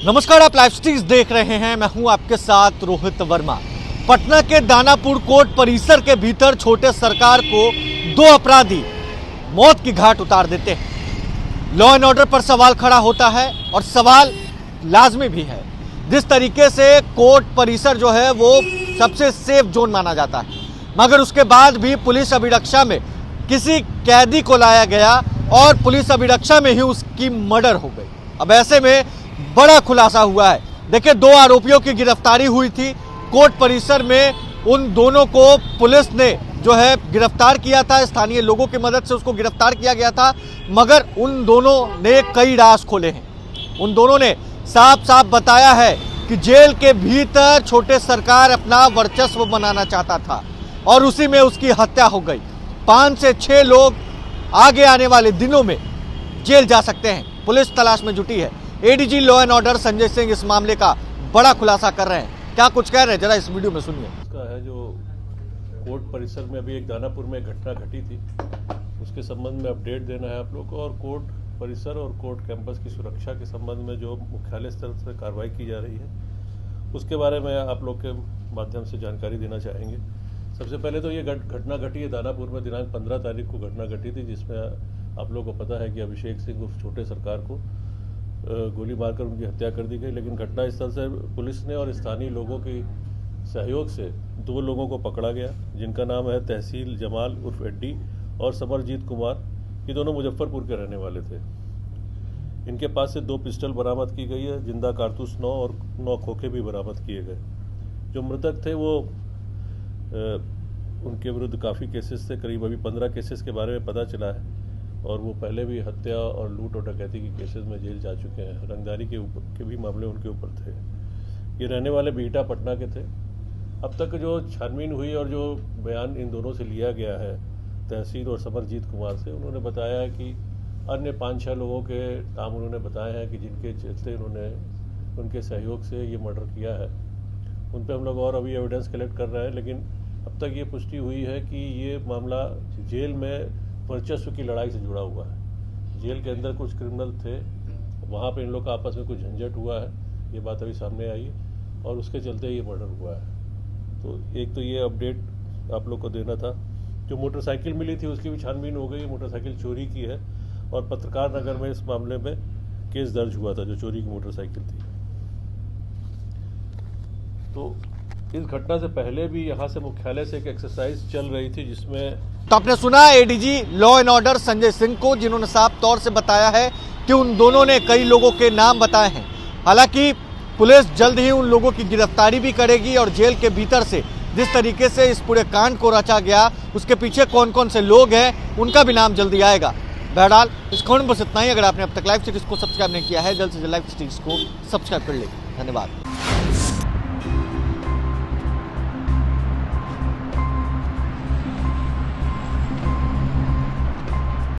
नमस्कार, आप live streams देख रहे हैं। मैं हूं आपके साथ रोहित वर्मा। पटना के दानापुर कोर्ट परिसर के भीतर छोटे सरकार को दो अपराधी मौत की घाट उतार देते हैं। लॉ एंड ऑर्डर पर सवाल खड़ा होता है और सवाल लाजमी भी है। जिस तरीके से कोर्ट परिसर जो है वो सबसे सेफ जोन माना जाता है, मगर उसके बाद भी पुलिस अभिरक्षा में किसी कैदी को लाया गया और पुलिस अभिरक्षा में ही उसकी मर्डर हो गई। अब ऐसे में बड़ा खुलासा हुआ है। देखिए, दो आरोपियों की गिरफ्तारी हुई थी कोर्ट परिसर में। उन दोनों को पुलिस ने जो है गिरफ्तार किया था, स्थानीय लोगों की मदद से उसको गिरफ्तार किया गया था, मगर उन दोनों ने कई राज खोले हैं। उन दोनों ने साफ साफ बताया है कि जेल के भीतर छोटे सरकार अपना वर्चस्व बनाना चाहता था और उसी में उसकी हत्या हो गई। 5 से 6 लोग आगे आने वाले दिनों में जेल जा सकते हैं। पुलिस तलाश में जुटी है। ADG law and order Sanjay Singh इस मामले का बड़ा खुलासा कर रहे हैं। क्या कुछ कह रहे हैं, जरा इस वीडियो में सुनिए। इसका है जो कोर्ट परिसर में अभी एक दानापुर में घटना घटी थी, उसके संबंध में अपडेट देना है आप लोग को। और कोर्ट परिसर और कोर्ट कैंपस की सुरक्षा के संबंध में जो मुख्यालय स्तर से कार्रवाई की जा रही है, उसके बारे में आप लोग के माध्यम से जानकारी देना चाहेंगे। सबसे पहले तो ये घटना घटी है दानापुर में दिनांक 15 तारीख को घटना घटी थी, जिसमें आप लोग को पता है कि अभिषेक सिंह उर्फ छोटे सरकार को गोली मारकर उनकी हत्या कर दी गई। लेकिन घटनास्थल से पुलिस ने और स्थानीय लोगों के सहयोग से 2 लोगों को पकड़ा गया, जिनका नाम है तहसील जमाल उर्फ एड्डी और समरजीत कुमार। ये दोनों मुजफ्फरपुर के रहने वाले थे। इनके पास से 2 पिस्टल बरामद की गई है, जिंदा कारतूस 9 और 9 खोखे भी बरामद किए गए। जो मृतक थे वो उनके विरुद्ध काफ़ी केसेस थे, करीब अभी 15 केसेस के बारे में पता चला है, और वो पहले भी हत्या और लूट और डकैती की केसेस में जेल जा चुके हैं। रंगदारी के भी मामले उनके ऊपर थे। ये रहने वाले बिहटा पटना के थे। अब तक जो छानबीन हुई और जो बयान इन दोनों से लिया गया है, तहसील और समरजीत कुमार से, उन्होंने बताया है कि अन्य 5-6 लोगों के नाम उन्होंने बताए हैं कि जिनके चलते उन्होंने उनके सहयोग से ये मर्डर किया है। उन पर हम लोग और अभी एविडेंस कलेक्ट कर रहे हैं, लेकिन अब तक ये पुष्टि हुई है कि ये मामला जेल में वर्चस्व की लड़ाई से जुड़ा हुआ है। जेल के अंदर कुछ क्रिमिनल थे, वहाँ पे इन लोग का आपस में कुछ झंझट हुआ है, ये बात अभी सामने आई है, और उसके चलते ये मर्डर हुआ है। तो एक तो ये अपडेट आप लोग को देना था। जो मोटरसाइकिल मिली थी उसकी भी छानबीन हो गई। मोटरसाइकिल चोरी की है और पत्रकार नगर में इस मामले में केस दर्ज हुआ था, जो चोरी की मोटरसाइकिल थी। तो इस घटना से पहले भी यहाँ से मुख्यालय से एक एक्सरसाइज चल रही थी, जिसमें तो आपने सुना ADG law and order Sanjay Singh को, जिन्होंने साफ तौर से बताया है कि उन दोनों ने कई लोगों के नाम बताए हैं। हालांकि पुलिस जल्द ही उन लोगों की गिरफ्तारी भी करेगी और जेल के भीतर से जिस तरीके से इस पूरे कांड को रचा गया, उसके पीछे कौन कौन से लोग हैं, उनका भी नाम जल्दी आएगा। बहरहाल इस खबर में बस इतना ही। अगर आपने अब तक लाइव स्ट्रीम्स को सब्सक्राइब नहीं किया है, जल्द से जल्द लाइव स्ट्रीम्स को सब्सक्राइब कर ले। धन्यवाद।